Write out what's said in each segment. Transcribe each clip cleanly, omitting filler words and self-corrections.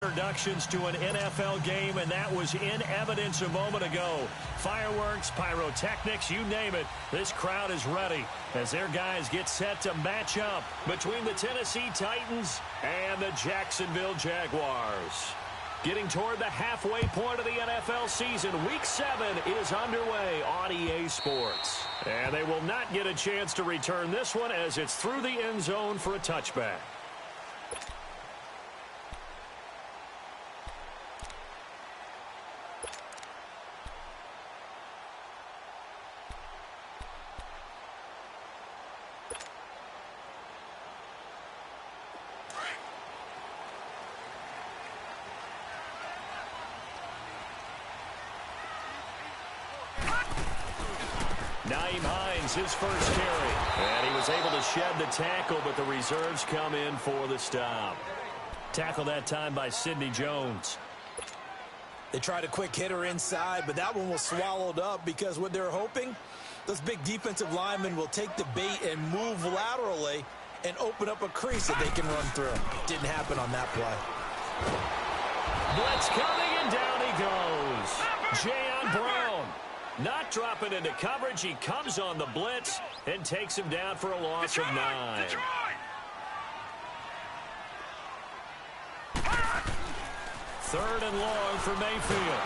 Introductions to an NFL game, and that was in evidence a moment ago. Fireworks, pyrotechnics, you name it. This crowd is ready as their guys get set to match up between the Tennessee Titans and the Jacksonville Jaguars. Getting toward the halfway point of the NFL season, Week 7 is underway on EA Sports. And they will not get a chance to return this one as it's through the end zone for a touchback. His first carry, and he was able to shed the tackle, but the reserves come in for the stop. Tackle that time by Sidney Jones. They tried a quick hitter inside, but that one was swallowed up because what they're hoping, those big defensive linemen will take the bait and move laterally and open up a crease that they can run through. Didn't happen on that play. Blitz coming, and down he goes. Jayon Brown. Not dropping into coverage. He comes on the blitz and takes him down for a loss of 9. Third and long for Mayfield.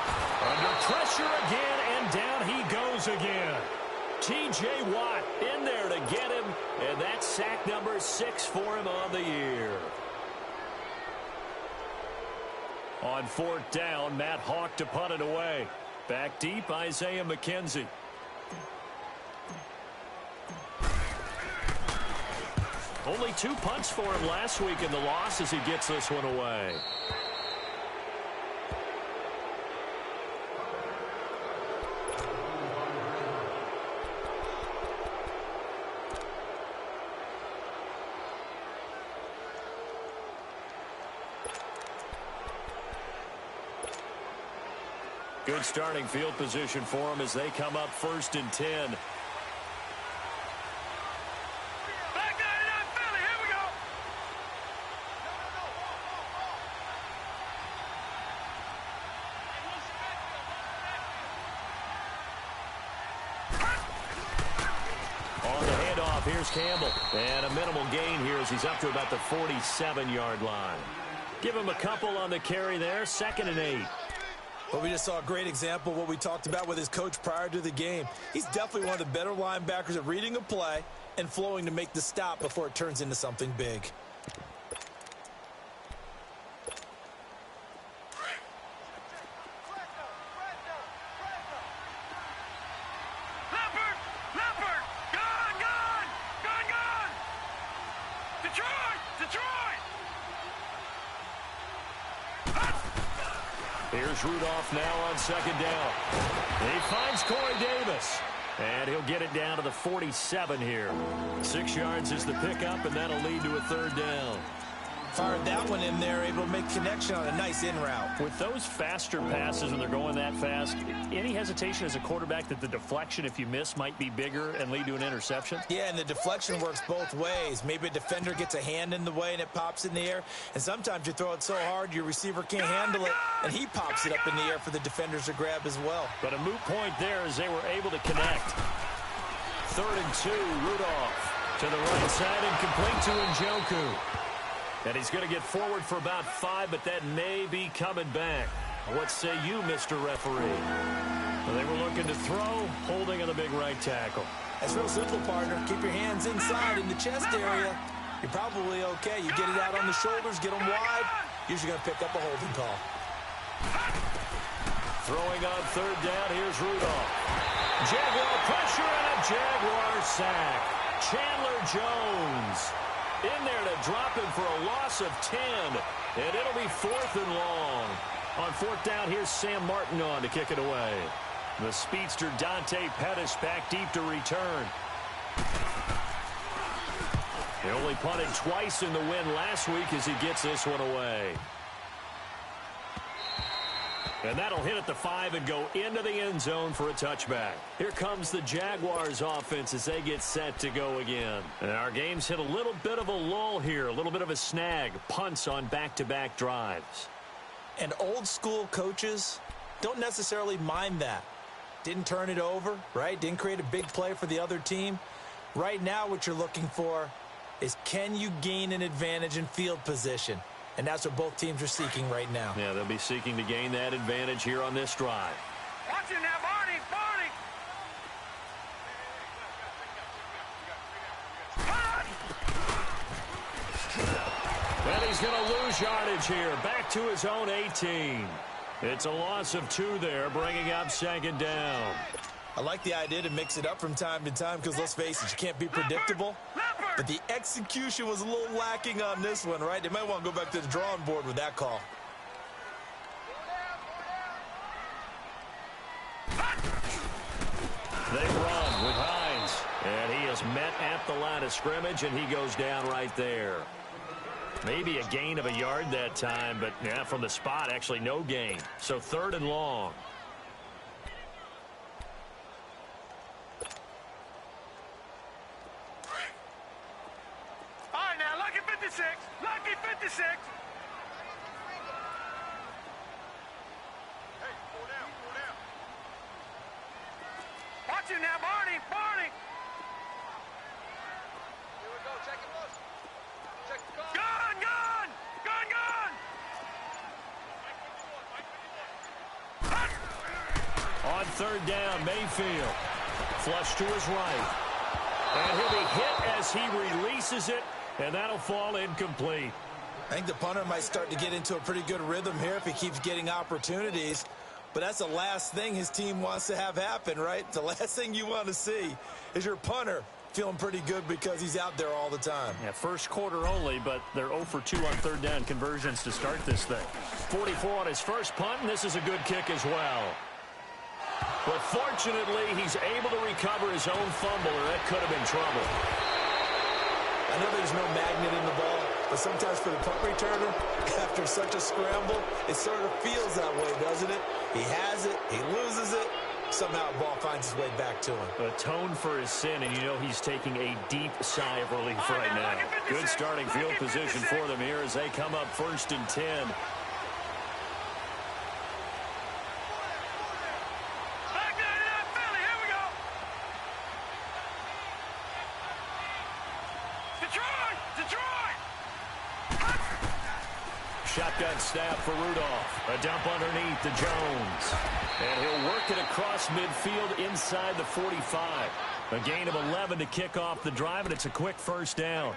Under pressure again, and down he goes again. T.J. Watt in there to get him, and that's sack number 6 for him on the year. On 4th down, Matt Hawk to punt it away. Back deep, Isaiah McKenzie. Only 2 punts for him last week in the loss as he gets this one away. Good starting field position for them as they come up 1st and 10. Back there, not Philly. Here we go. On the handoff, here's Campbell. And a minimal gain here as he's up to about the 47-yard line. Give him a couple on the carry there. 2nd and 8. But we just saw a great example of what we talked about with his coach prior to the game. He's definitely one of the better linebackers at reading a play and flowing to make the stop before it turns into something big. Here's Rudolph now on 2nd down. He finds Corey Davis. And he'll get it down to the 47 here. 6 yards is the pickup, and that'll lead to a 3rd down. Fired that one in there, able to make connection on a nice in route. With those faster passes and they're going that fast, any hesitation as a quarterback that the deflection, if you miss, might be bigger and lead to an interception? Yeah, and the deflection works both ways. Maybe a defender gets a hand in the way and it pops in the air. And sometimes you throw it so hard your receiver can't handle it, and he pops it up in the air for the defenders to grab as well. But a moot point there as they were able to connect. 3rd and 2, Rudolph to the right side and complete to Njoku. And he's going to get forward for about 5, but that may be coming back. What say you, Mr. Referee? Well, they were looking to throw, holding on the big right tackle. That's real simple, partner. Keep your hands inside in the chest area. You're probably okay. You get it out on the shoulders, get them wide. Usually going to pick up a holding call. Throwing on 3rd down, here's Rudolph. Jaguar pressure and a Jaguar sack. Chandler Jones in there to drop him for a loss of 10. And it'll be 4th and long. On 4th down, here's Sam Martin on to kick it away. The speedster Dante Pettis back deep to return. He only punted twice in the win last week as he gets this one away. And that'll hit at the 5 and go into the end zone for a touchback. Here comes the Jaguars offense as they get set to go again. And our game's hit a little bit of a lull here, a little bit of a snag. Punts on back-to-back drives. And old school coaches don't necessarily mind that. Didn't turn it over, right? Didn't create a big play for the other team. Right now what you're looking for is, can you gain an advantage in field position? And that's what both teams are seeking right now. Yeah, they'll be seeking to gain that advantage here on this drive. Watch it now, Barney! Barney! Well, he's going to lose yardage here. Back to his own 18. It's a loss of 2 there, bringing up second down. I like the idea to mix it up from time to time because, let's face it, you can't be predictable. But the execution was a little lacking on this one, right? They might want to go back to the drawing board with that call. They run with Hines. And he is met at the line of scrimmage, and he goes down right there. Maybe a gain of a yard that time, but yeah, from the spot, actually no gain. So 3rd and long. All right, now, lucky 56. Lucky 56. Hey, pull down, pull down. Watch it now, Barney, Barney. Here we go, check it, boss. Check the car. Gun, gun, gun, gun. On 3rd down, Mayfield. Flush to his right. And he'll be hit as he releases it, and that'll fall incomplete. I think the punter might start to get into a pretty good rhythm here if he keeps getting opportunities. But that's the last thing his team wants to have happen, right? The last thing you want to see is your punter feeling pretty good because he's out there all the time. Yeah, first quarter only, but they're 0 for 2 on 3rd down conversions to start this thing. 44 on his first punt, and this is a good kick as well. But fortunately, he's able to recover his own fumble, or that could have been trouble. I know there's no magnet in the ball, but sometimes for the punt returner, after such a scramble, it sort of feels that way, doesn't it? He has it, he loses it, somehow the ball finds its way back to him. Atone for his sin, and you know he's taking a deep sigh of relief right now. Good starting field position for them here as they come up 1st and 10. Shotgun snap for Rudolph. A dump underneath to Jones. And he'll work it across midfield inside the 45. A gain of 11 to kick off the drive, and it's a quick 1st down.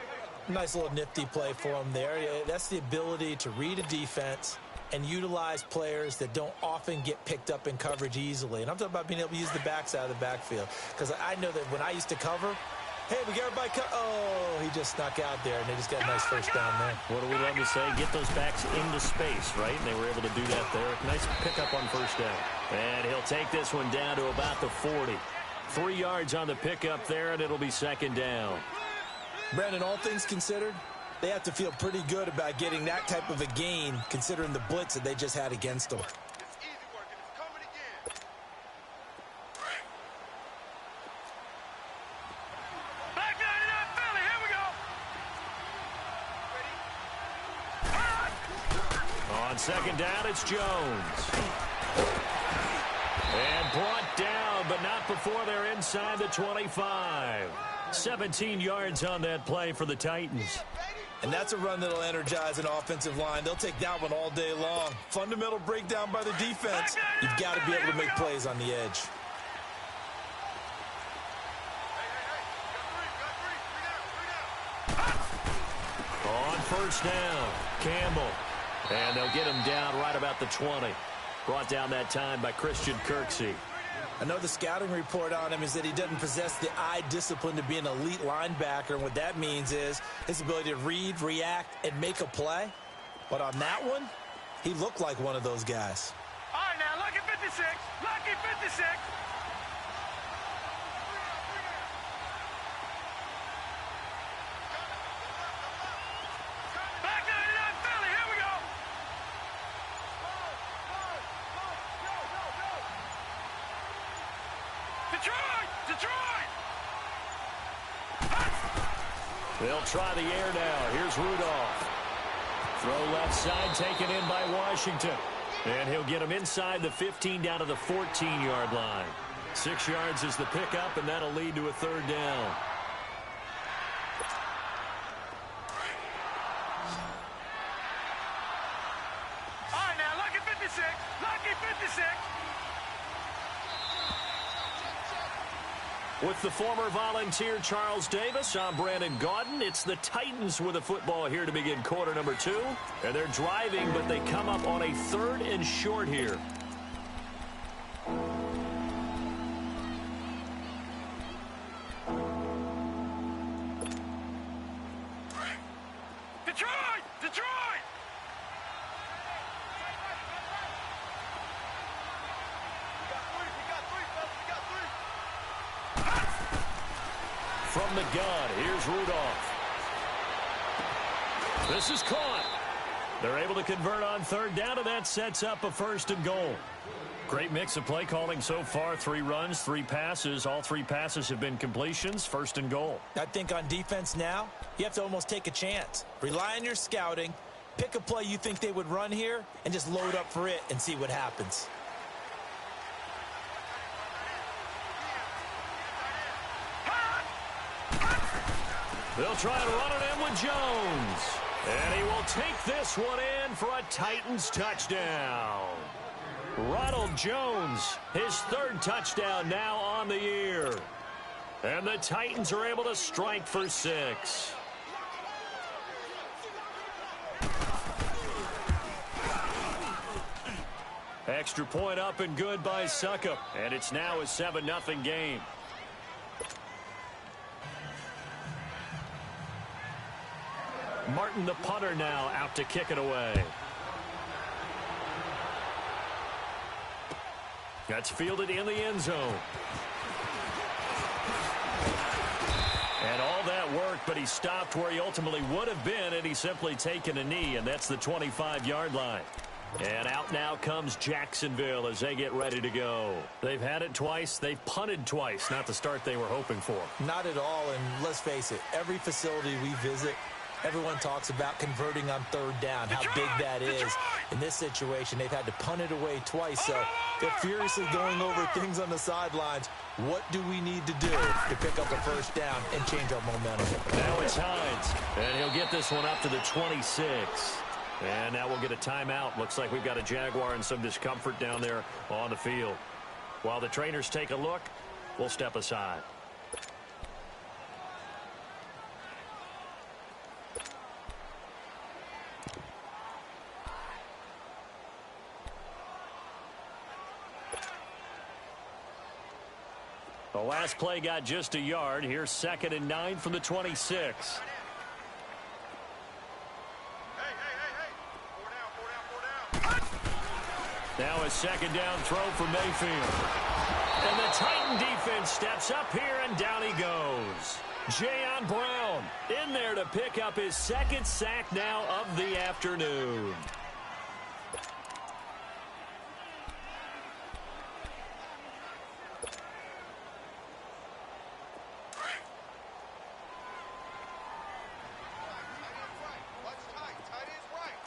Nice little nifty play for him there. That's the ability to read a defense and utilize players that don't often get picked up in coverage easily. And I'm talking about being able to use the backside of the backfield. Because I know that when I used to cover, hey, we got everybody cut. Oh, he just snuck out there, and they just got a nice 1st down there. What do we love to say? Get those backs into space, right? And they were able to do that there. Nice pickup on 1st down. And he'll take this one down to about the 40. 3 yards on the pickup there, and it'll be 2nd down. Brandon, all things considered, they have to feel pretty good about getting that type of a gain, considering the blitz that they just had against them. It's easy work, and it's coming again. Back 99 Philly, here we go. On 2nd down, it's Jones. And brought down, but not before they're inside the 25. 17 yards on that play for the Titans. And that's a run that'll energize an offensive line. They'll take that one all day long. Fundamental breakdown by the defense. You've got to be able to make plays on the edge. On 1st down, Campbell. And they'll get him down right about the 20. Brought down that time by Christian Kirksey. I know the scouting report on him is that he doesn't possess the eye discipline to be an elite linebacker. And what that means is his ability to read, react, and make a play. But on that one, he looked like one of those guys. All right, now, lucky 56. Lucky 56. Back 99 Philly, here we go. Detroit! Detroit! They'll try the air now. Here's Rudolph. Throw left side, taken in by Washington. And he'll get him inside the 15 down to the 14-yard line. 6 yards is the pickup, and that'll lead to a third down. All right, now, lucky 56. Lucky 56. With the former Volunteer Charles Davis, I'm Brandon Gaudin. It's the Titans with the football here to begin quarter number 2. And they're driving, but they come up on a 3rd and short here. Detroit! Detroit! From the gun, here's Rudolph. This is caught. They're able to convert on 3rd down, and that sets up a 1st and goal. Great mix of play calling so far. 3 runs, 3 passes. All 3 passes have been completions. 1st and goal. I think on defense now, you have to almost take a chance. Rely on your scouting. Pick a play you think they would run here and just load up for it and see what happens. They'll try and run it in with Jones. And he will take this one in for a Titans touchdown. Ronald Jones, his 3rd touchdown now on the year. And the Titans are able to strike for 6. Extra point up and good by Suckup. And it's now a 7-0 game. Martin, the punter, now out to kick it away. That's fielded in the end zone. And all that worked, but he stopped where he ultimately would have been, and he's simply taken a knee, and that's the 25-yard line. And out now comes Jacksonville as they get ready to go. They've had it twice. They've punted twice. Not the start they were hoping for. Not at all, and let's face it, every facility we visit, everyone talks about converting on 3rd down, how big that is. In this situation, they've had to punt it away twice, so they're furiously going over things on the sidelines. What do we need to do to pick up a 1st down and change our momentum? Now it's Hines, and he'll get this one up to the 26. And now we'll get a timeout. Looks like we've got a Jaguar in some discomfort down there on the field. While the trainers take a look, we'll step aside. The last play got just a yard. Here's 2nd and 9 from the 26. Now a 2nd down throw for Mayfield. And the Titan defense steps up here, and down he goes. Jayon Brown in there to pick up his 2nd sack now of the afternoon.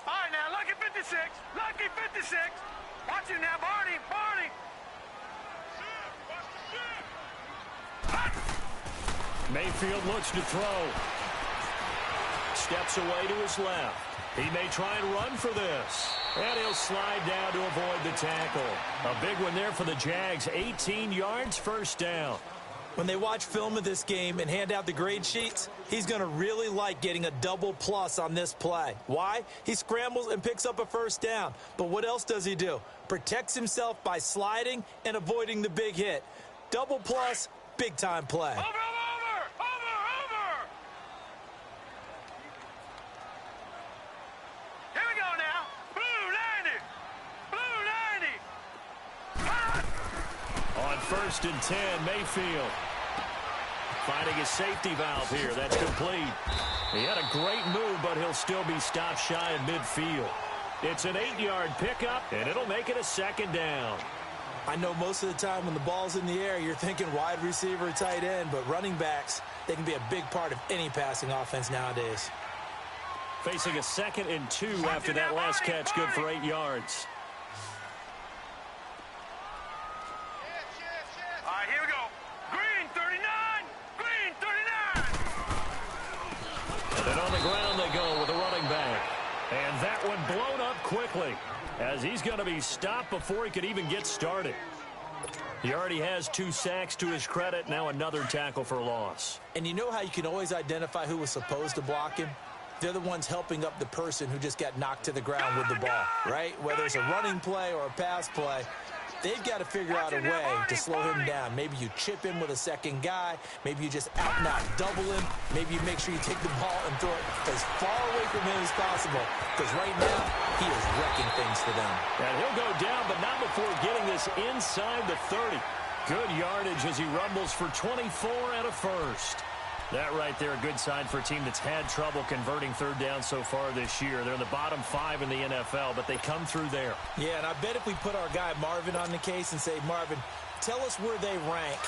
All right, now, lucky 56. Lucky 56. Watch it now, Barney. Barney. Mayfield looks to throw. Steps away to his left. He may try and run for this. And he'll slide down to avoid the tackle. A big one there for the Jags. 18 yards, 1st down. When they watch film of this game and hand out the grade sheets, he's going to really like getting a double plus on this play. Why? He scrambles and picks up a 1st down. But what else does he do? Protects himself by sliding and avoiding the big hit. Double plus, big-time play. Over. Here we go now. Blue 90. On 1st and 10, Mayfield finding his safety valve here. That's complete. He had a great move, but he'll still be stopped shy of midfield. It's an 8-yard pickup, and it'll make it a 2nd down. I know most of the time when the ball's in the air, you're thinking wide receiver, tight end, but running backs, they can be a big part of any passing offense nowadays. Facing a 2nd and 2 after that last catch, good for 8 yards. All right, here we go. Green 39. Green 39. And on the ground they go with a running back. And that one blown up quickly as he's going to be stopped before he could even get started. He already has 2 sacks to his credit. Now another tackle for loss. And you know how you can always identify who was supposed to block him? They're the ones helping up the person who just got knocked to the ground with the ball, right? Whether it's a running play or a pass play, they've got to figure out a way to slow him down. Maybe you chip him with a second guy. Maybe you just out and out double him. Maybe you make sure you take the ball and throw it as far away from him as possible. Because right now, he is wrecking things for them. And he'll go down, but not before getting this inside the 30. Good yardage as he rumbles for 24 and a first. That right there, a good sign for a team that's had trouble converting third down so far this year. They're in the bottom 5 in the NFL, but they come through there. Yeah, and I bet if we put our guy Marvin on the case and say, Marvin, tell us where they rank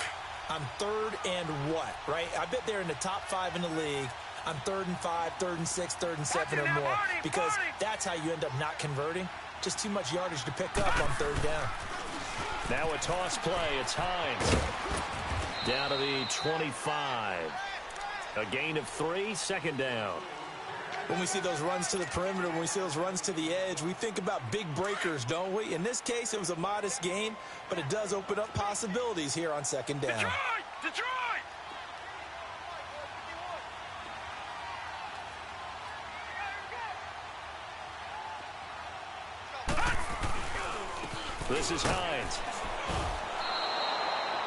on 3rd and what, right? I bet they're in the top 5 in the league on 3rd and 5, 3rd and 6, 3rd and 7 or more. Because that's how you end up not converting. Just too much yardage to pick up on 3rd down. Now a toss play. It's Hines. Down to the 25. A gain of 3, 2nd down. When we see those runs to the perimeter, when we see those runs to the edge, we think about big breakers, don't we? In this case, it was a modest gain, but it does open up possibilities here on 2nd down. Detroit! Detroit! This is Hines.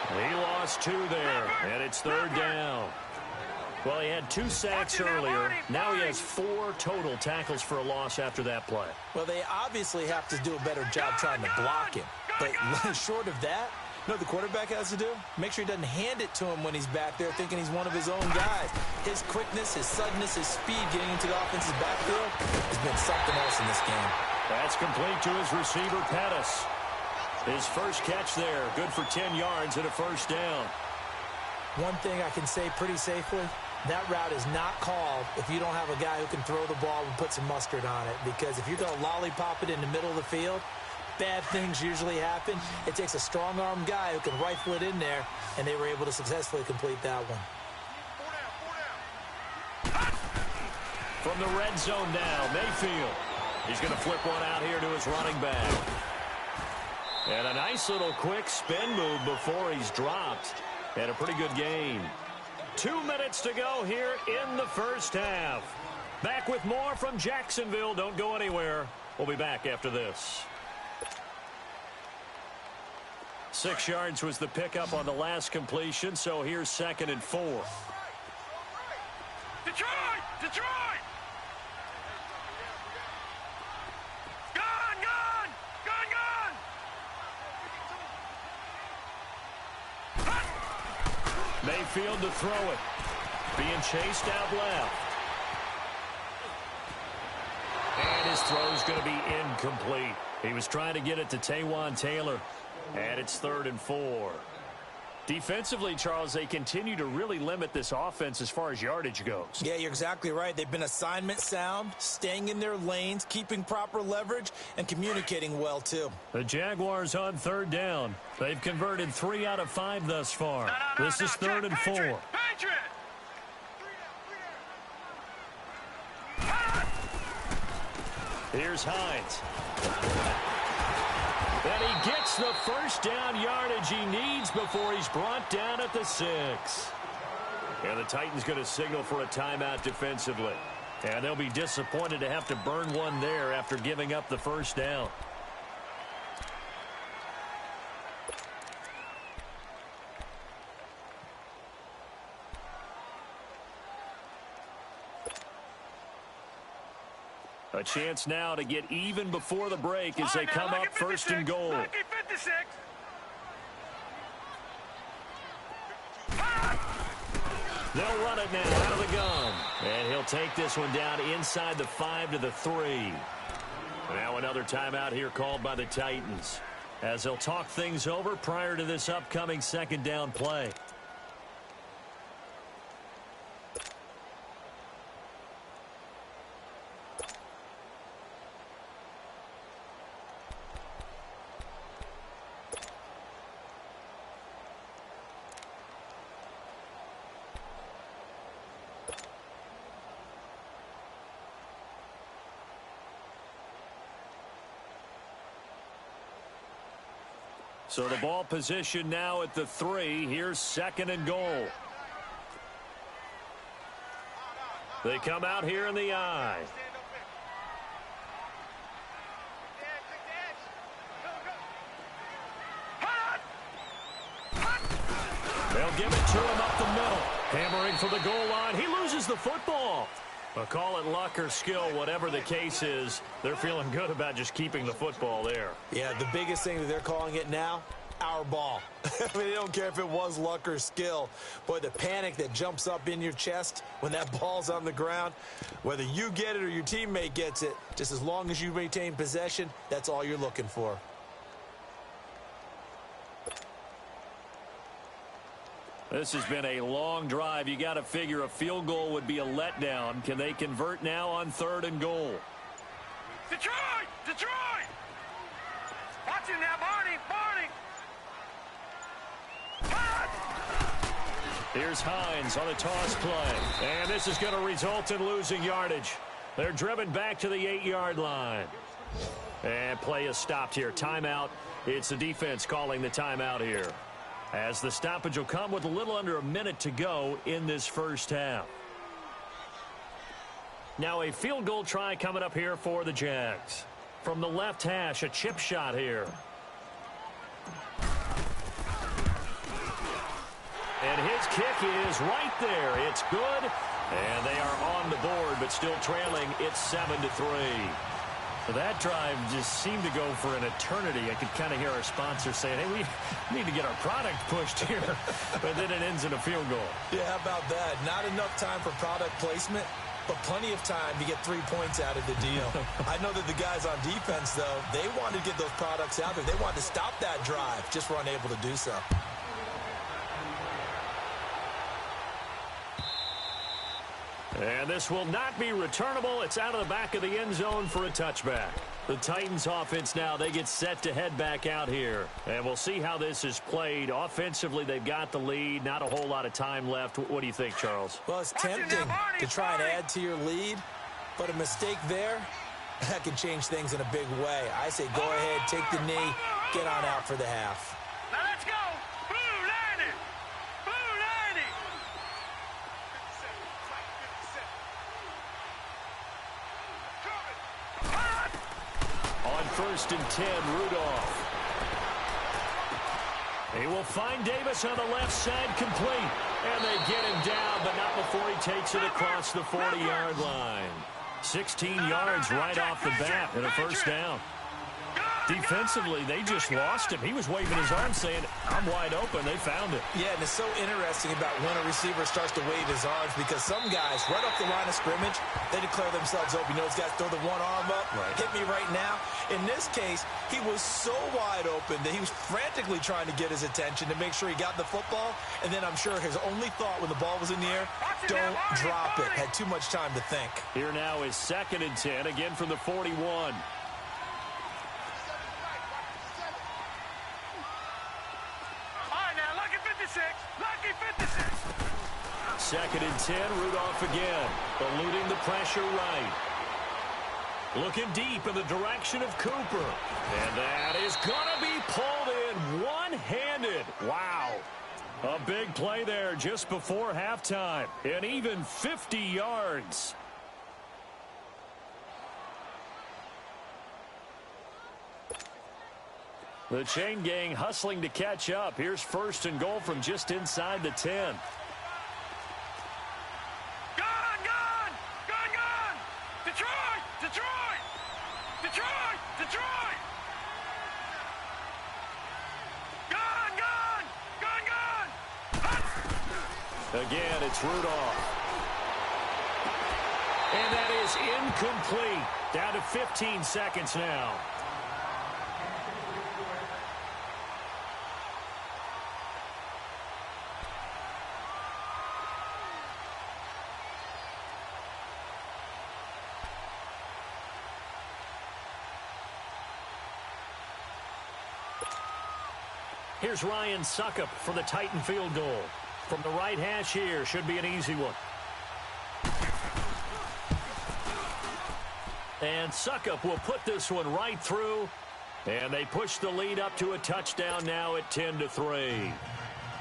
He lost 2 there, and it's 3rd down. Well, he had 2 sacks earlier. Now he has 4 total tackles for a loss after that play. Well, they obviously have to do a better job trying to block him. But short of that, you know what the quarterback has to do? Make sure he doesn't hand it to him when he's back there thinking he's one of his own guys. His quickness, his suddenness, his speed getting into the offense's backfield has been something else in this game. That's complete to his receiver, Pettis. His first catch there, good for 10 yards and a first down. One thing I can say pretty safely, that route is not called if you don't have a guy who can throw the ball and put some mustard on it. Because if you're going to lollipop it in the middle of the field, bad things usually happen. It takes a strong-arm guy who can rifle it in there, and they were able to successfully complete that one. From the red zone now, Mayfield. He's going to flip one out here to his running back. And a nice little quick spin move before he's dropped. And a pretty good gain. 2 minutes to go here in the first half. Back with more from Jacksonville. Don't go anywhere. We'll be back after this. 6 yards was the pickup on the last completion, so here's 2nd and 4. Detroit! Detroit! Gone! Gone! Gone! Gone! Mayfield to throw it. Being chased out left. And his throw's going to be incomplete. He was trying to get it to Taywan Taylor. And it's 3rd and 4. Defensively, Charles, they continue to really limit this offense as far as yardage goes. Yeah, you're exactly right. They've been assignment sound, staying in their lanes, keeping proper leverage, and communicating well, too. The Jaguars on 3rd down. They've converted 3 out of 5 thus far. This is 3rd and 4. Patriot! Here's Hines. And he gets the first down yardage he needs before he's brought down at the 6. And the Titans going to signal for a timeout defensively. And they'll be disappointed to have to burn one there after giving up the first down. A chance now to get even before the break as they come up 1st and goal. Lucky 56. They'll run it now out of the gun. And he'll take this one down inside the 5 to the 3. Now another timeout here called by the Titans as they'll talk things over prior to this upcoming 2nd down play. So the ball position now at the 3. Here's 2nd and goal. They come out here in the I. They'll give it to him up the middle. Hammering for the goal line. He loses the football. But call it luck or skill, whatever the case is, they're feeling good about just keeping the football there. Yeah, the biggest thing that they're calling it now, our ball. I mean, they don't care if it was luck or skill. Boy, the panic that jumps up in your chest when that ball's on the ground, whether you get it or your teammate gets it, just as long as you maintain possession, that's all you're looking for. This has been a long drive. You got to figure a field goal would be a letdown. Can they convert now on 3rd and goal? Detroit! Detroit! Watch him now, Barney! Barney! Here's Hines on the toss play. And this is going to result in losing yardage. They're driven back to the 8-yard line. And play is stopped here. Timeout. It's the defense calling the timeout here, as the stoppage will come with a little under a minute to go in this first half. Now a field goal try coming up here for the Jags. From the left hash, a chip shot here. And his kick is right there. It's good. And they are on the board, but still trailing. It's 7-3. That drive just seemed to go for an eternity. I could kind of hear our sponsor saying, hey, we need to get our product pushed here. But then it ends in a field goal. Yeah, how about that? Not enough time for product placement, but plenty of time to get 3 points out of the deal. I know that the guys on defense, though, they wanted to get those products out there. They wanted to stop that drive, just were unable to do so. And this will not be returnable. It's out of the back of the end zone for a touchback. The Titans offense now, they get set to head back out here. And we'll see how this is played. Offensively, they've got the lead. Not a whole lot of time left. What do you think, Charles? Well, it's tempting to try and add to your lead, but a mistake there, that can change things in a big way. I say go ahead, take the knee, get on out for the half. Now let's go! Blue 90! Blue 90! On 1st and 10, Rudolph. He will find Davis on the left side, complete. And they get him down, but not before he takes it across the 40-yard line. 16 yards right off the bat and a first down. Defensively, they just lost him. He was waving his arms saying, I'm wide open. They found it. Yeah, and it's so interesting about when a receiver starts to wave his arms, because some guys, right off the line of scrimmage, they declare themselves open. You know, these guys throw the one arm up, hit me right now. In this case, he was so wide open that he was frantically trying to get his attention to make sure he got the football. And then I'm sure his only thought when the ball was in the air, don't drop it. Had too much time to think. Here now is 2nd and 10, again from the 41. Lucky 56. 2nd and 10, Rudolph again, eluding the pressure right. Looking deep in the direction of Cooper. And that is going to be pulled in one-handed. Wow. A big play there just before halftime. And even 50 yards. The chain gang hustling to catch up. Here's 1st and goal from just inside the 10. Detroit! Detroit! Detroit! Detroit! Again, it's Rudolph. And that is incomplete. Down to 15 seconds now. Here's Ryan Suckup for the Titan field goal. From the right hash here, should be an easy one. And Suckup will put this one right through. And they push the lead up to a touchdown now at 10-3.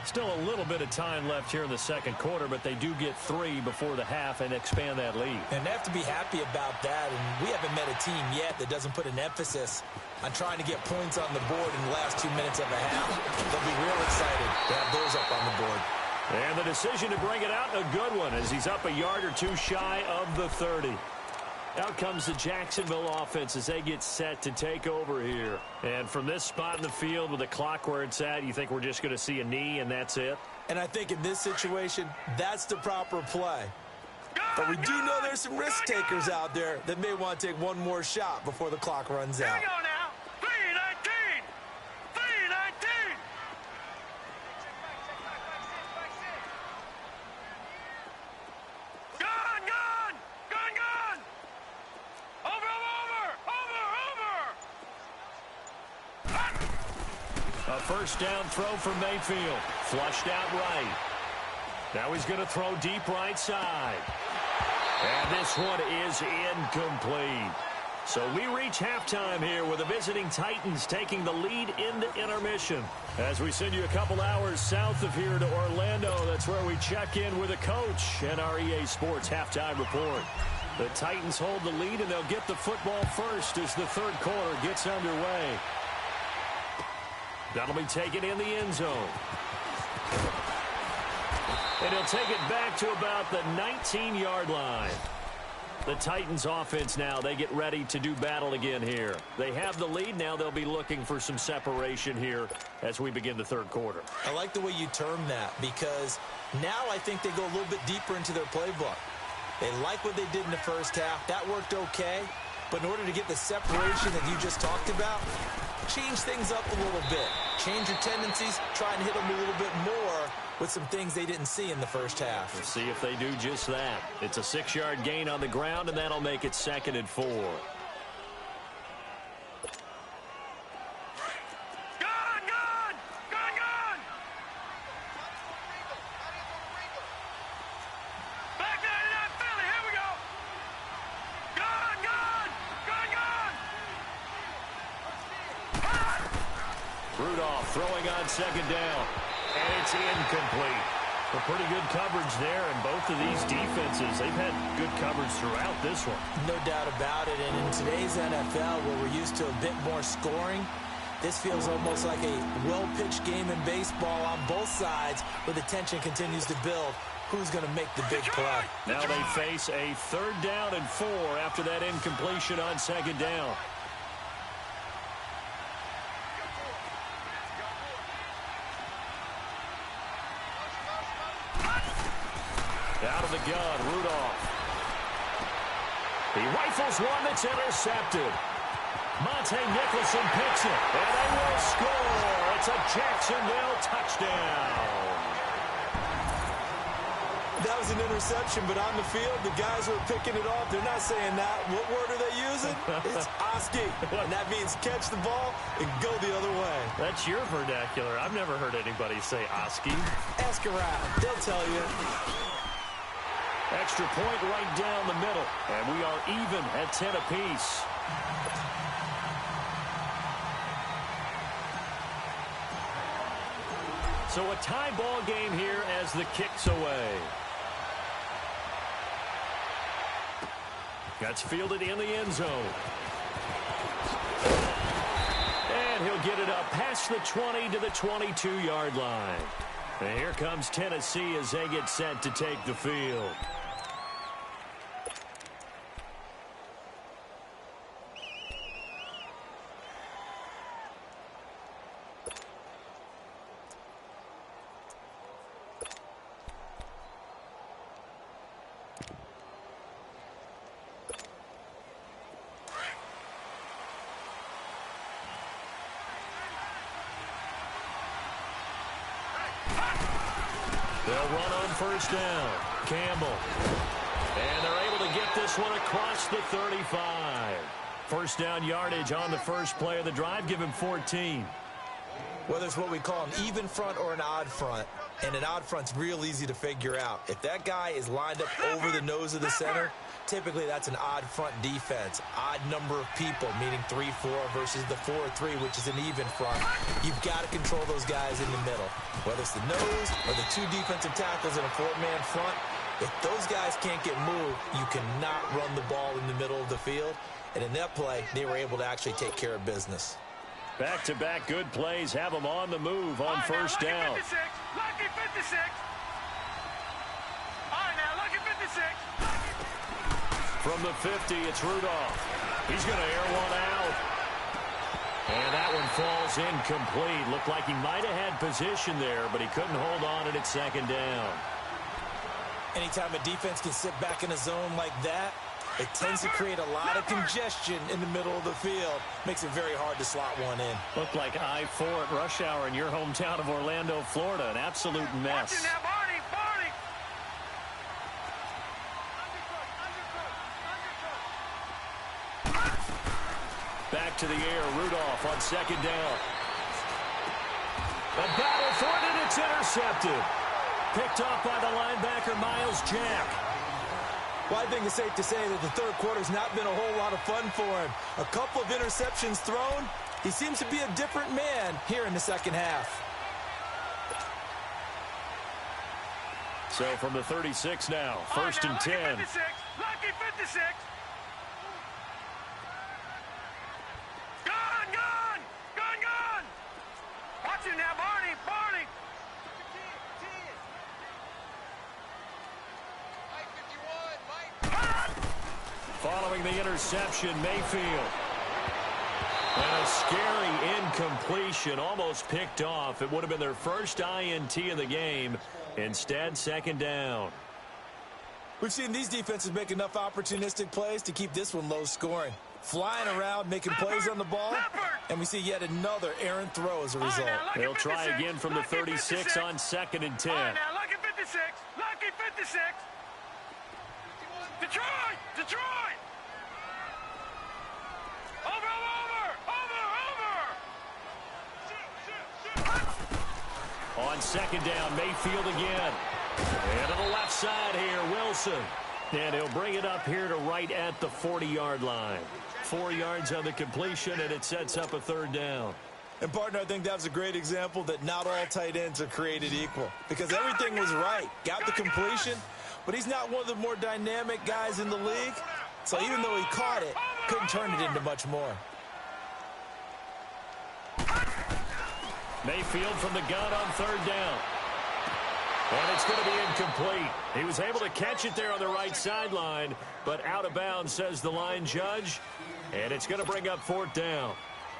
Still a little bit of time left here in the second quarter, but they do get 3 before the half and expand that lead. And they have to be happy about that. And we haven't met a team yet that doesn't put an emphasis on trying to get points on the board in the last 2 minutes of a half. They'll be real excited to have those up on the board. And the decision to bring it out, a good one, as he's up a yard or two shy of the 30. Out comes the Jacksonville offense as they get set to take over here. And from this spot in the field with the clock where it's at, you think we're just going to see a knee and that's it? And I think in this situation, that's the proper play. But we do know there's some risk takers out there that may want to take one more shot before the clock runs out. Here we go now. 3:19. 3:19. Gone, gone. Gone, gone. Over. A first down throw for Mayfield. Flushed out right. Now he's going to throw deep right side. And this one is incomplete. So we reach halftime here with the visiting Titans taking the lead into intermission. As we send you a couple hours south of here to Orlando, that's where we check in with a coach and our EA Sports halftime report. The Titans hold the lead, and they'll get the football first as the third quarter gets underway. That'll be taken in the end zone. And he'll take it back to about the 19-yard line. The Titans offense now, they get ready to do battle again here. They have the lead. Now they'll be looking for some separation here as we begin the third quarter. I like the way you term that, because now I think they go a little bit deeper into their playbook. They like what they did in the first half. That worked okay. But in order to get the separation that you just talked about, change things up a little bit. Change your tendencies. Try and hit them a little bit more with some things they didn't see in the first half. We'll see if they do just that. It's a 6-yard gain on the ground, and that'll make it 2nd and 4. Throwing on 2nd down, and it's incomplete. A pretty good coverage there, and both of these defenses, they've had good coverage throughout this one. No doubt about it, and in today's NFL, where we're used to a bit more scoring, this feels almost like a well-pitched game in baseball on both sides, where the tension continues to build. Who's going to make the big play? Now they face a 3rd down and 4 after that incompletion on 2nd down. Out of the gun, Rudolph. He rifles one that's intercepted. Monte Nicholson picks it, and they will score. It's a Jacksonville touchdown. That was an interception, but on the field, the guys who are picking it off, they're not saying that. What word are they using? It's Oski, and that means catch the ball and go the other way. That's your vernacular. I've never heard anybody say Oski. Ask around. They'll tell you. Extra point right down the middle, and we are even at 10 apiece. So a tie ball game here as the kick's away. That's fielded in the end zone. And he'll get it up past the 20 to the 22-yard line. And here comes Tennessee as they get set to take the field. They'll run on 1st down. Campbell. And they're able to get this one across the 35. 1st down yardage on the first play of the drive. Give him 14. Whether it's what we call an even front or an odd front, and an odd front's real easy to figure out. If that guy is lined up over the nose of the center, typically that's an odd front defense, odd number of people, meaning 3-4 versus the 4-3, which is an even front. You've got to control those guys in the middle, whether it's the nose or the two defensive tackles in a four-man front. If those guys can't get moved, you cannot run the ball in the middle of the field. And in that play, they were able to actually take care of business. Back-to-back good plays have them on the move on first down. Lucky 56. All right, now, lucky 56. From the 50, it's Rudolph. He's going to air one out. And that one falls incomplete. Looked like he might have had position there, but he couldn't hold on at second down. Anytime a defense can sit back in a zone like that, it tends to create a lot of congestion in the middle of the field. Makes it very hard to slot one in. Looked like I-4 at rush hour in your hometown of Orlando, Florida. An absolute mess. Watch it now, Barney, Barney. Back to the air, Rudolph on second down. A battle for it, and it's intercepted. Picked off by the linebacker, Miles Jack. Well, I think it's safe to say that the third quarter's not been a whole lot of fun for him. A couple of interceptions thrown. He seems to be a different man here in the second half. So from the 36 now, first and 10. Lucky 56. Lucky 56. Gone, gone, gone, gone. Watch it now, Barney, Barney. Following the interception, Mayfield. And a scary incompletion, almost picked off. It would have been their first INT of the game. Instead, second down. We've seen these defenses make enough opportunistic plays to keep this one low scoring. Flying around, making plays on the ball, and we see yet another errant throw as a result. They'll try again from the 36 on second and 10. All right, now, lucky 56. Lucky 56. Detroit! Detroit! On second down, Mayfield again. And to the left side here, Wilson. And he'll bring it up here to right at the 40-yard line. 4 yards on the completion, and it sets up a third down. And, partner, I think that was a great example that not all tight ends are created equal. Because everything was right. Got the completion, but he's not one of the more dynamic guys in the league. So even though he caught it, couldn't turn it into much more. Mayfield from the gun on third down. And it's going to be incomplete. He was able to catch it there on the right sideline, but out of bounds, says the line judge. And it's going to bring up fourth down.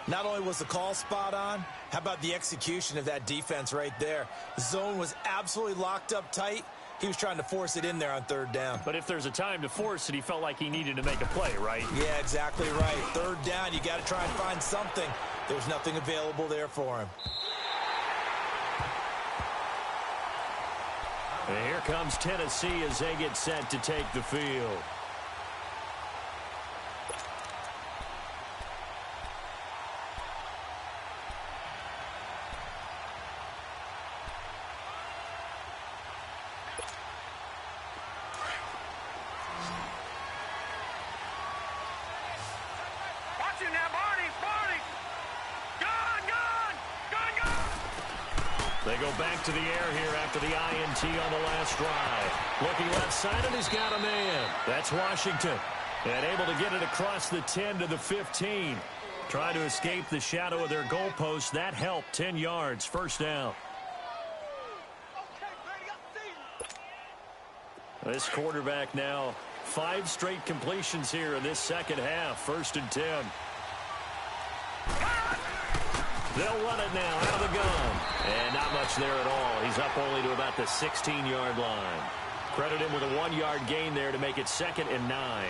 Not only was the call spot on, how about the execution of that defense right there? The zone was absolutely locked up tight. He was trying to force it in there on third down. But if there's a time to force it, he felt like he needed to make a play, right? Yeah, exactly right. Third down, you got to try and find something. There's nothing available there for him. And here comes Tennessee as they get set to take the field. Watch it now, Barney, Barney. Gone, gone, gone, gone. They go back to the air here after the INT on the last drive. Looking left side, and he's got a man. That's Washington. And able to get it across the 10 to the 15. Trying to escape the shadow of their goalpost. That helped. 10 yards. First down. This quarterback now 5 straight completions here in this second half. First and 10. They'll run it now out of the gun. And not much there at all. He's up only to about the 16-yard line. Credit him with a 1-yard gain there to make it 2nd and 9.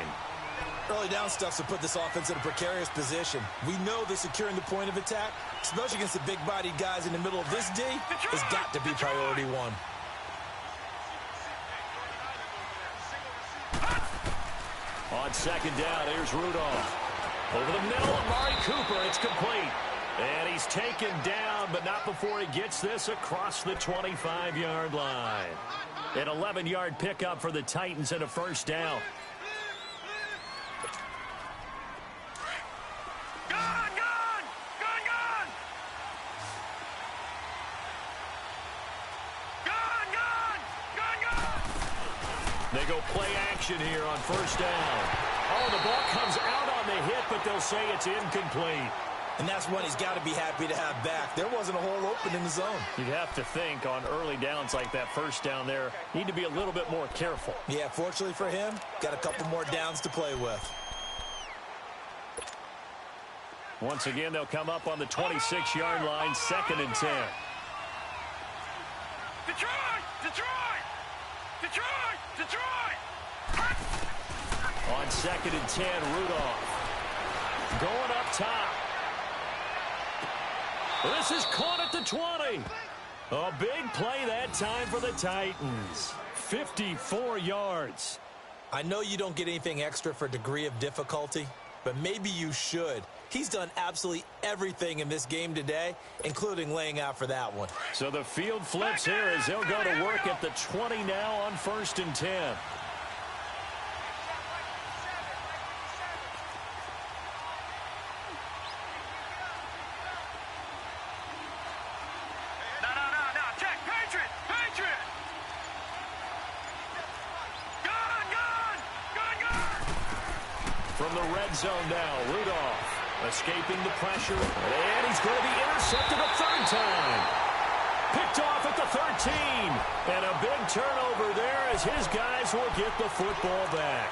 Early down stuffs will put this offense in a precarious position. We know that securing the point of attack, especially against the big-bodied guys in the middle of this D, has got to be priority one. On second down, here's Rudolph. Over the middle, Amari Cooper. It's complete. And he's taken down, but not before he gets this across the 25-yard line. An 11-yard pickup for the Titans and a first down. They go play action here on first down. Oh, the ball comes out on the hit, but they'll say it's incomplete. And that's one he's got to be happy to have back. There wasn't a hole open in the zone. You'd have to think on early downs like that first down there, need to be a little bit more careful. Yeah, fortunately for him, got a couple more downs to play with. Once again, they'll come up on the 26-yard line, 2nd and 10. Detroit! Detroit! Detroit! Detroit! On 2nd and 10, Rudolph. Going up top. This is caught at the 20. A big play that time for the Titans. 54 yards. I know you don't get anything extra for degree of difficulty, but maybe you should. He's done absolutely everything in this game today, including laying out for that one. So the field flips here as they'll go to work at the 20 now on 1st and 10. From the red zone now, Rudolph escaping the pressure, and he's going to be intercepted a 3rd time. Picked off at the 13, and a big turnover there as his guys will get the football back.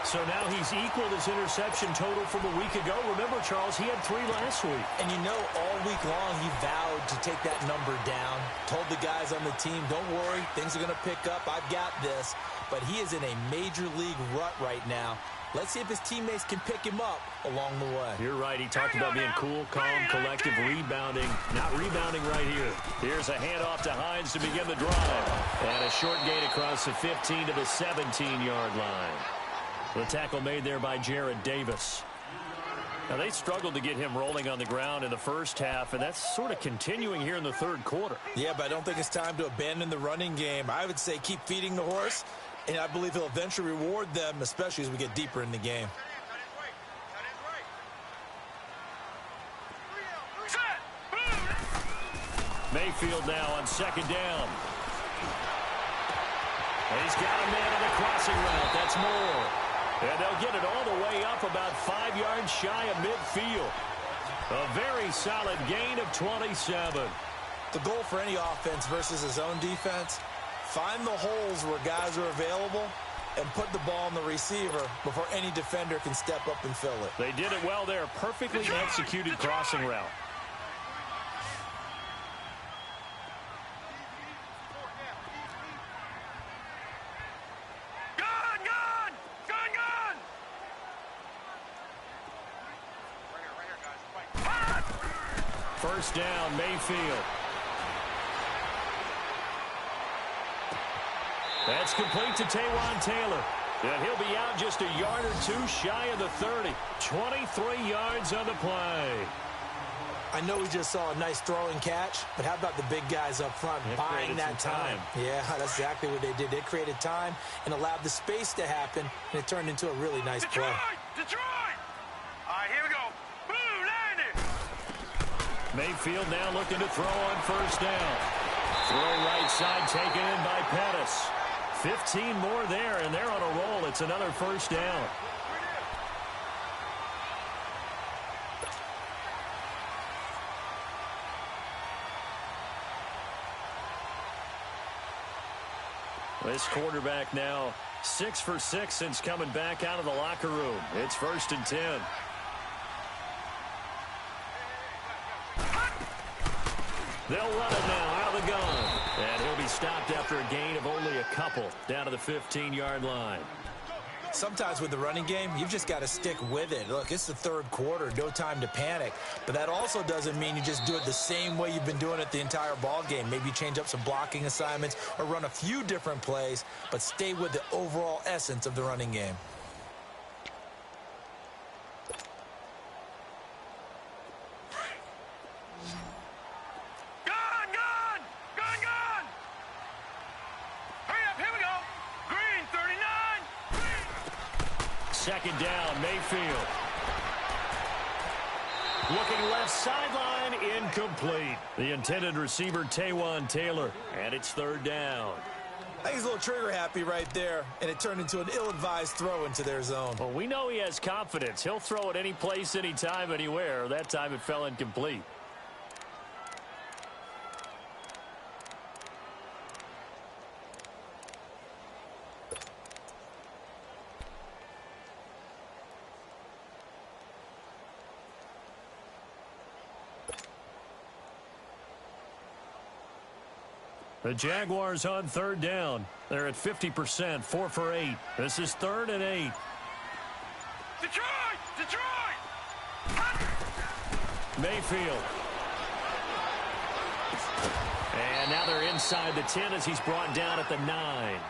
So now he's equaled his interception total from a week ago. Remember, Charles, he had 3 last week. And you know, all week long he vowed to take that number down. Told the guys on the team, don't worry, things are going to pick up. I've got this. But he is in a major league rut right now. Let's see if his teammates can pick him up along the way. You're right. He talked about being cool, calm, collective, rebounding. Not rebounding right here. Here's a handoff to Hines to begin the drive. And a short gain across the 15 to the 17-yard line. The tackle made there by Jared Davis. Now, they struggled to get him rolling on the ground in the first half, and that's sort of continuing here in the 3rd quarter. Yeah, but I don't think it's time to abandon the running game. I would say keep feeding the horse, and I believe he'll eventually reward them, especially as we get deeper in the game. Mayfield now on 2nd down. And he's got a man on the crossing route. That's Moore. And they'll get it all the way up about 5 yards shy of midfield. A very solid gain of 27. The goal for any offense versus his own defense, find the holes where guys are available and put the ball on the receiver before any defender can step up and fill it. They did it well there. Perfectly executed crossing route. First down, Mayfield. That's complete to Taywan Taylor. And he'll be out just a yard or 2 shy of the 30. 23 yards on the play. I know we just saw a nice throwing catch, but how about the big guys up front buying that time? Yeah, that's exactly what they did. They created time and allowed the space to happen, and it turned into a really nice play. Detroit! All right, here we go. Boom, landed! Mayfield now looking to throw on first down. Throw right side taken in by Pettis. 15 more there, and they're on a roll. It's another first down. This quarterback now 6 for 6 since coming back out of the locker room. It's 1st and 10. They'll run it now out of the gun. And he'll be stopped after a gain of only a couple down to the 15-yard line. Sometimes with the running game, you've just got to stick with it. Look, it's the 3rd quarter, no time to panic. But that also doesn't mean you just do it the same way you've been doing it the entire ball game. Maybe change up some blocking assignments or run a few different plays, but stay with the overall essence of the running game. Second down, Mayfield. Looking left sideline, incomplete. The intended receiver, Taywan Taylor, and it's 3rd down. I think he's a little trigger happy right there, and it turned into an ill-advised throw into their zone. Well, we know he has confidence. He'll throw it any place, anytime, anywhere. That time it fell incomplete. The Jaguars on third down. They're at 50%, 4 for 8. This is 3rd and 8. Detroit! Detroit! Mayfield. And now they're inside the 10 as he's brought down at the 9.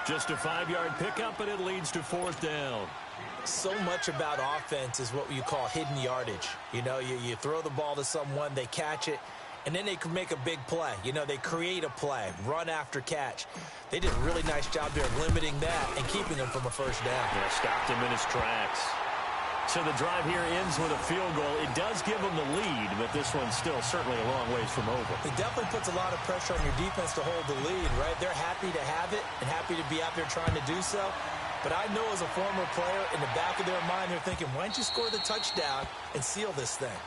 Just a 5-yard pickup, and it leads to 4th down. So much about offense is what you call hidden yardage. You know, you throw the ball to someone, they catch it, and then they can make a big play. You know, they create a play, run after catch. They did a really nice job there limiting that and keeping him from a first down. Yeah, stopped him in his tracks. So the drive here ends with a field goal. It does give them the lead, but this one's still certainly a long ways from over. It definitely puts a lot of pressure on your defense to hold the lead, right? They're happy to have it and happy to be out there trying to do so. But I know as a former player, in the back of their mind, they're thinking, why don't you score the touchdown and seal this thing?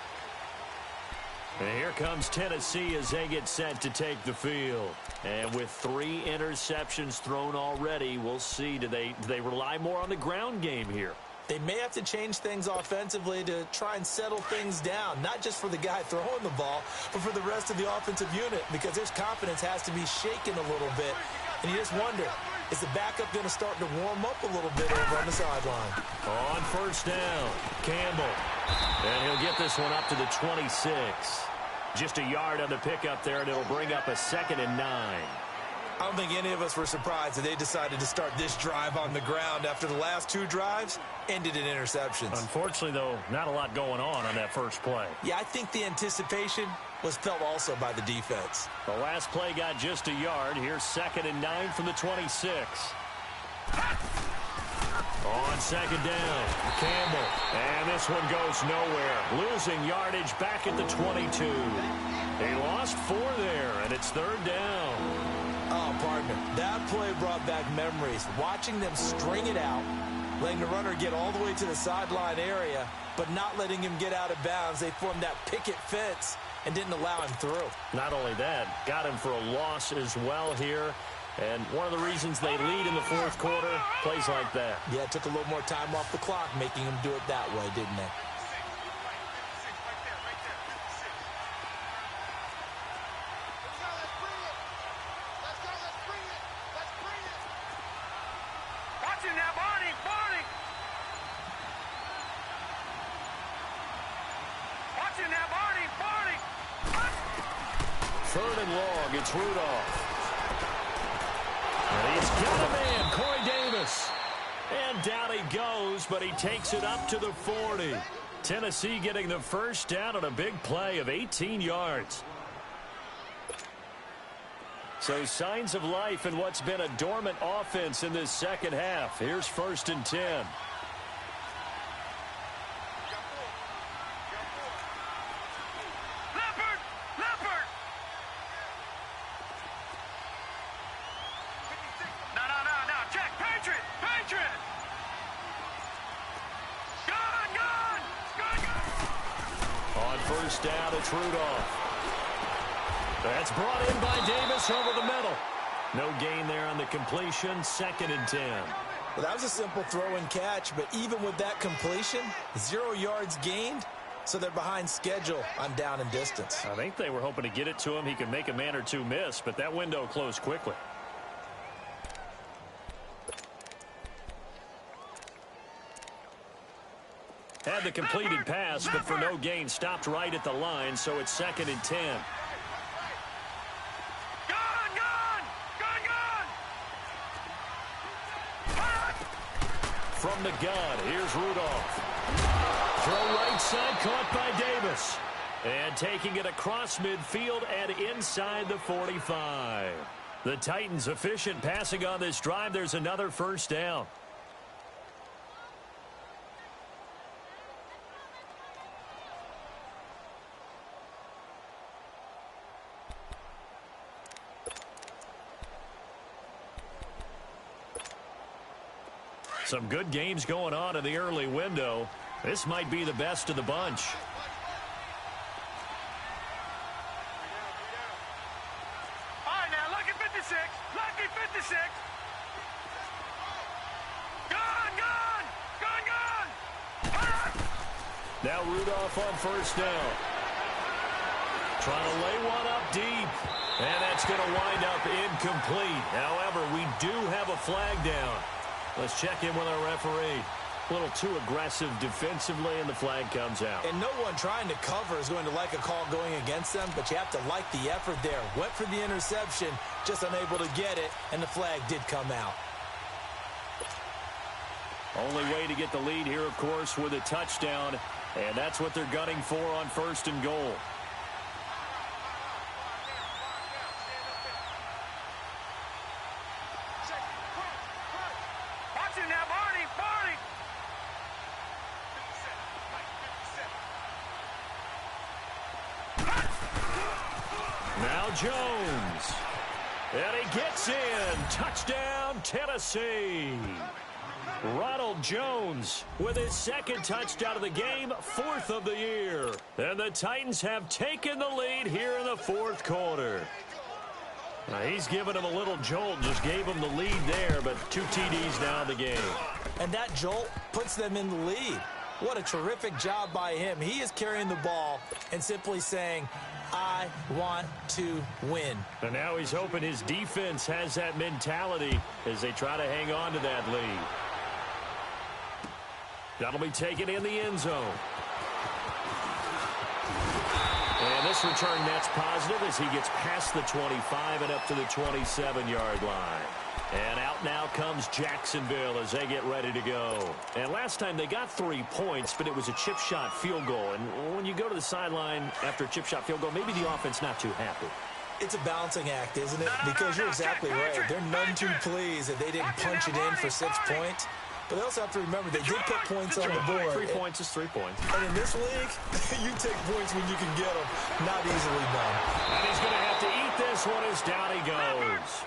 And here comes Tennessee as they get set to take the field. And with 3 interceptions thrown already, we'll see, do they rely more on the ground game here? They may have to change things offensively to try and settle things down, not just for the guy throwing the ball, but for the rest of the offensive unit, because his confidence has to be shaken a little bit. And you just wonder, is the backup going to start to warm up a little bit over on the sideline? On first down, Campbell. And he'll get this one up to the 26. Just a yard on the pickup there, and it'll bring up a 2nd and 9. I don't think any of us were surprised that they decided to start this drive on the ground after the last 2 drives ended in interceptions. Unfortunately, though, not a lot going on that first play. Yeah, I think the anticipation was felt also by the defense. The last play got just a yard. Here's 2nd and 9 from the 26. On 2nd down, Campbell. And this one goes nowhere. Losing yardage back at the 22. They lost 4 there, and it's 3rd down. Oh, partner, that play brought back memories. Watching them string it out, letting the runner get all the way to the sideline area, but not letting him get out of bounds. They formed that picket fence and didn't allow him through. Not only that, got him for a loss as well here. And one of the reasons they lead in the 4th quarter, plays like that. Yeah, it took a little more time off the clock, making him do it that way, didn't they? Watch it now, Barney! Barney! Watch it now, Barney! Barney! 3rd and long, it's Rudolph. And he's got a man, Corey Davis. And down he goes, but he takes it up to the 40. Tennessee getting the first down on a big play of 18 yards. So signs of life in what's been a dormant offense in this second half. Here's 1st and 10. Leopard! Leopard! No. Check! Patriot! Patriot! Gun! On first down, it's Rudolph. That's brought in by Davis over the middle. No gain there on the completion. 2nd and 10. Well, that was a simple throw and catch, but even with that completion, 0 yards gained, so they're behind schedule on down and distance. I think they were hoping to get it to him. He could make a man or 2 miss, but that window closed quickly. Had the completed pass, but for no gain, stopped right at the line, so it's 2nd and 10. From the gun, here's Rudolph. Throw right side, caught by Davis. And taking it across midfield and inside the 45. The Titans efficient passing on this drive. There's another first down. Some good games going on in the early window. This might be the best of the bunch. All right, now, lucky 56. Lucky 56. Gone, gone. Gone, gone. Now Rudolph on first down. Trying to lay one up deep. And that's going to wind up incomplete. However, we do have a flag down. Let's check in with our referee. A little too aggressive defensively, and the flag comes out. And no one trying to cover is going to like a call going against them, but you have to like the effort there. Went for the interception, just unable to get it, and the flag did come out. Only way to get the lead here, of course, with a touchdown, and that's what they're gunning for on first and goal. Watch it now, Barney. Barney. Now Jones. And he gets in. Touchdown, Tennessee. Ronald Jones with his second touchdown of the game, fourth of the year. And the Titans have taken the lead here in the fourth quarter. Now he's given him a little jolt, just gave him the lead there, but 2 TDs now in the game. And that jolt puts them in the lead. What a terrific job by him. He is carrying the ball and simply saying, I want to win. And now he's hoping his defense has that mentality as they try to hang on to that lead. That'll be taken in the end zone. And this return net's positive as he gets past the 25 and up to the 27-yard line. And out now comes Jacksonville as they get ready to go. And last time they got 3 points, but it was a chip shot field goal. And when you go to the sideline after a chip shot field goal, maybe the offense not too happy. It's a balancing act, isn't it? Because you're exactly right. They're none too pleased that they didn't punch it in for 6 points. But they also have to remember they did put points on the board. 3 points is 3 points. And in this league, you take points when you can get them. Not easily done. And he's going to have to eat this one as down he goes.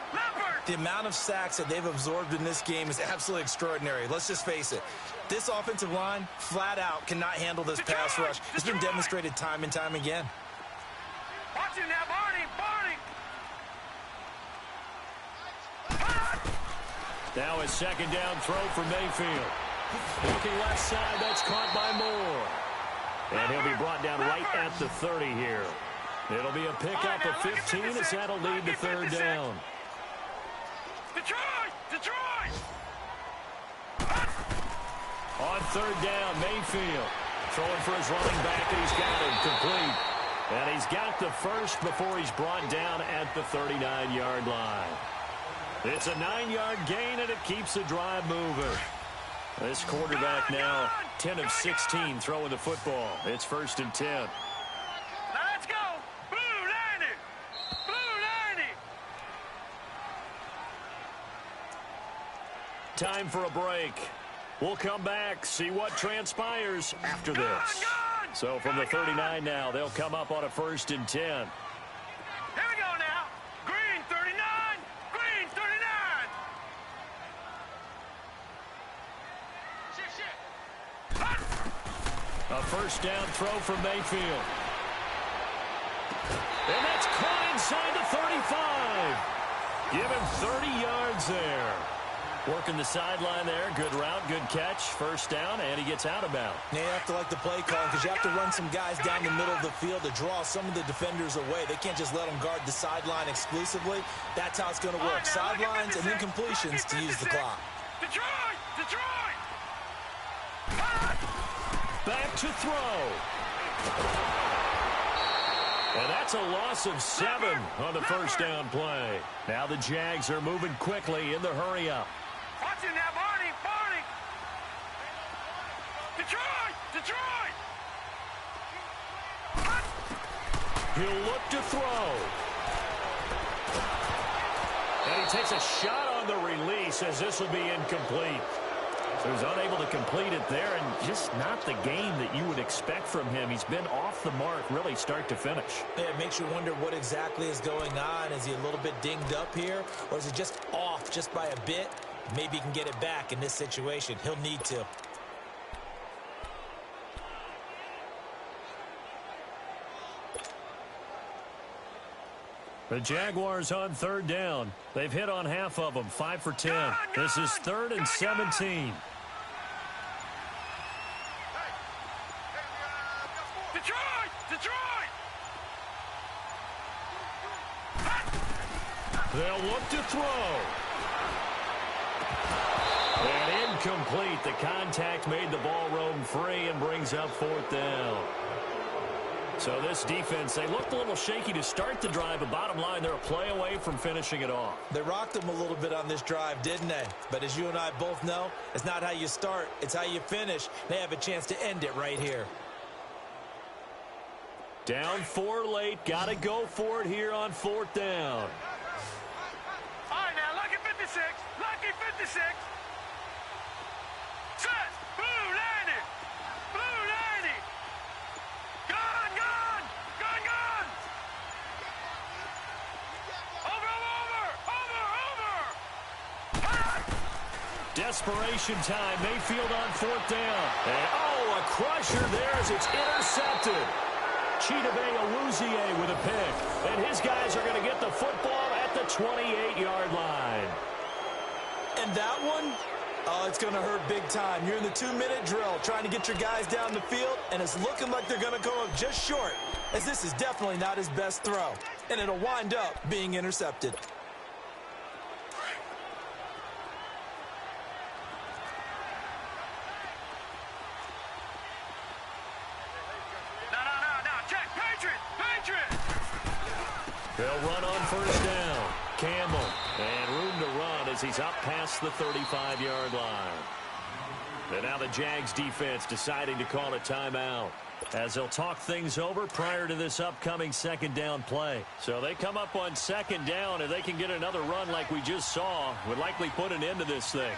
The amount of sacks that they've absorbed in this game is absolutely extraordinary. Let's just face it. This offensive line, flat out, cannot handle this pass rush. It's been demonstrated time and time again. Watch it now, Barney. Barney. Now a second down throw for Mayfield. Looking left side, that's caught by Moore. And he'll be brought down right at the 30 here. It'll be a pickup of 15 as that'll lead to third down. Detroit! Detroit! On third down, Mayfield throwing for his running back, and he's got him complete. And he's got the first before he's brought down at the 39-yard line. It's a 9-yard gain, and it keeps the drive moving. This quarterback now 10 of 16 throwing the football. It's first and 10. Now let's go! Blue 90! Blue 90! Time for a break. We'll come back, see what transpires after this. So from the 39 now, they'll come up on a first and 10. Here we go now. Green 39. Green 39. A first down throw for Mayfield. And that's caught inside the 35. Give him 30 yards there. Working the sideline there. Good route, good catch. First down, and he gets out of bounds. Now you have to like the play call because you have to run some guys down the middle of the field to draw some of the defenders away. They can't just let them guard the sideline exclusively. That's how it's going to work. Sidelines and then completions to use the clock. Detroit! Detroit! Back to throw. And that's a loss of 7 on the first down play. Now the Jags are moving quickly in the hurry-up. Watch it now, Barney! Barney! Detroit! Detroit! He'll look to throw. And he takes a shot on the release as this will be incomplete. So he's unable to complete it there, and just not the game that you would expect from him. He's been off the mark really start to finish. Yeah, it makes you wonder what exactly is going on. Is he a little bit dinged up here, or is it just off just by a bit? Maybe he can get it back in this situation. He'll need to. The Jaguars on third down. They've hit on half of them, 5 for 10. This is 3rd and 17. Detroit! They'll look to throw. And incomplete. The contact made the ball roam free and brings up 4th down. So this defense, they looked a little shaky to start the drive, but bottom line, they're a play away from finishing it off. They rocked them a little bit on this drive, didn't they? But as you and I both know, it's not how you start, it's how you finish. They have a chance to end it right here. Down 4 late, got to go for it here on 4th down. All right, now, lucky 56. Lucky 56. Set. Blue 90. Blue 90. Gun, gun. Gun, gun. Over. Desperation time. Mayfield on 4th down. And, oh, a crusher there as it's intercepted. Chidobe Awuzie with a pick. And his guys are going to get the football at the 28-yard line. And that one, oh, it's going to hurt big time. You're in the 2-minute drill trying to get your guys down the field, and it's looking like they're going to go up just short, as this is definitely not his best throw. And it'll wind up being intercepted. They'll run on 1st down. Campbell, and room to run as he's up past the 35-yard line. And now the Jags defense deciding to call a timeout as they'll talk things over prior to this upcoming 2nd down play. So they come up on 2nd down, and they can get another run like we just saw. Would likely put an end to this thing.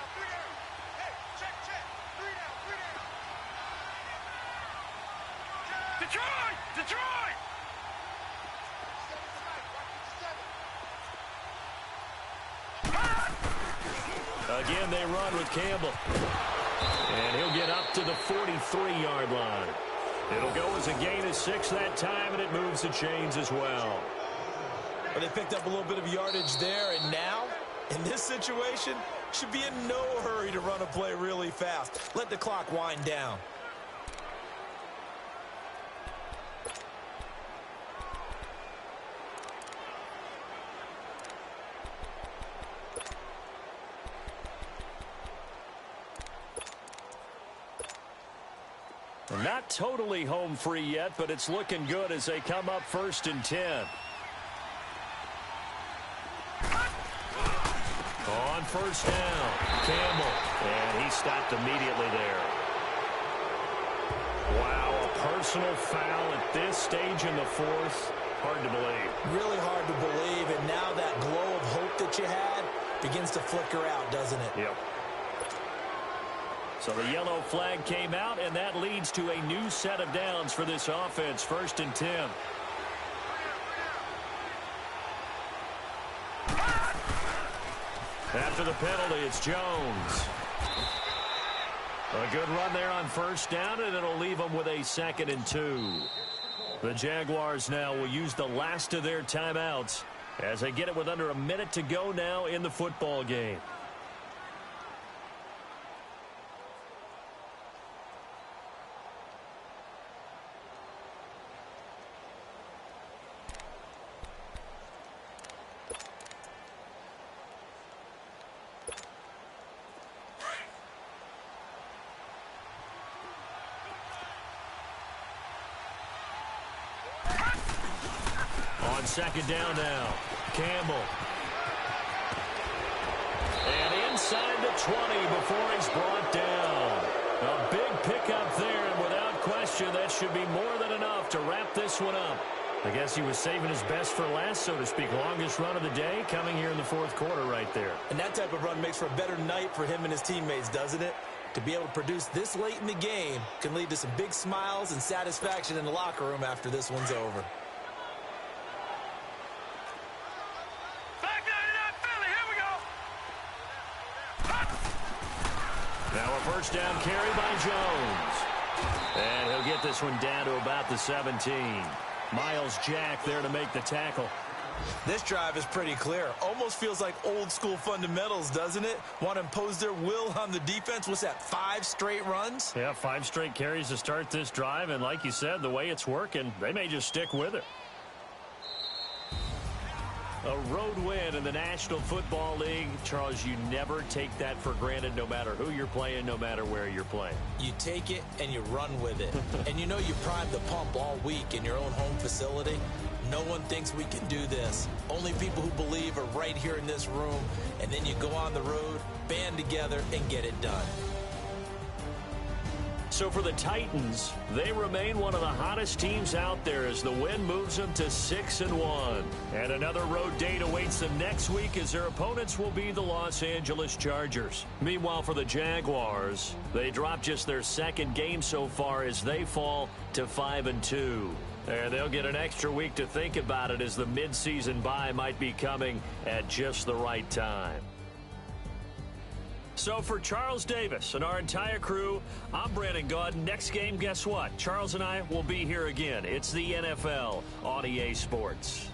Detroit! Again, they run with Campbell. And he'll get up to the 43-yard line. It'll go as a gain of 6 that time, and it moves the chains as well. But they picked up a little bit of yardage there, and now, in this situation, should be in no hurry to run a play really fast. Let the clock wind down. Not totally home free yet, but it's looking good as they come up 1st and 10. On 1st down, Campbell, and he stopped immediately there. Wow, a personal foul at this stage in the 4th. Hard to believe. Really hard to believe, and now that glow of hope that you had begins to flicker out, doesn't it? Yep. So the yellow flag came out, and that leads to a new set of downs for this offense. 1st and 10. After the penalty, it's Jones. A good run there on 1st down, and it'll leave them with a 2nd and 2. The Jaguars now will use the last of their timeouts as they get it with under a minute to go now in the football game. On 2nd down now, Campbell. And inside the 20 before he's brought down. A big pickup there, and without question, that should be more than enough to wrap this one up. I guess he was saving his best for last, so to speak. Longest run of the day coming here in the 4th quarter right there. And that type of run makes for a better night for him and his teammates, doesn't it? To be able to produce this late in the game can lead to some big smiles and satisfaction in the locker room after this one's over. Back 99 Philly, here we go. Now a first down carry by Jones. And he'll get this one down to about the 17. Miles Jack there to make the tackle. This drive is pretty clear. Almost feels like old school fundamentals, doesn't it? Want to impose their will on the defense. What's that, 5 straight runs? Yeah, 5 straight carries to start this drive. And like you said, the way it's working, they may just stick with it. A road win in the National Football League. Charles, you never take that for granted no matter who you're playing, no matter where you're playing. You take it and you run with it. And you know you primed the pump all week in your own home facility. No one thinks we can do this. Only people who believe are right here in this room. And then you go on the road, band together, and get it done. So for the Titans, they remain one of the hottest teams out there as the win moves them to 6-1. And another road date awaits them next week as their opponents will be the Los Angeles Chargers. Meanwhile, for the Jaguars, they dropped just their 2nd game so far as they fall to 5-2. And they'll get an extra week to think about it as the midseason bye might be coming at just the right time. So for Charles Davis and our entire crew, I'm Brandon Gaudin. Next game, guess what? Charles and I will be here again. It's the NFL on EA Sports.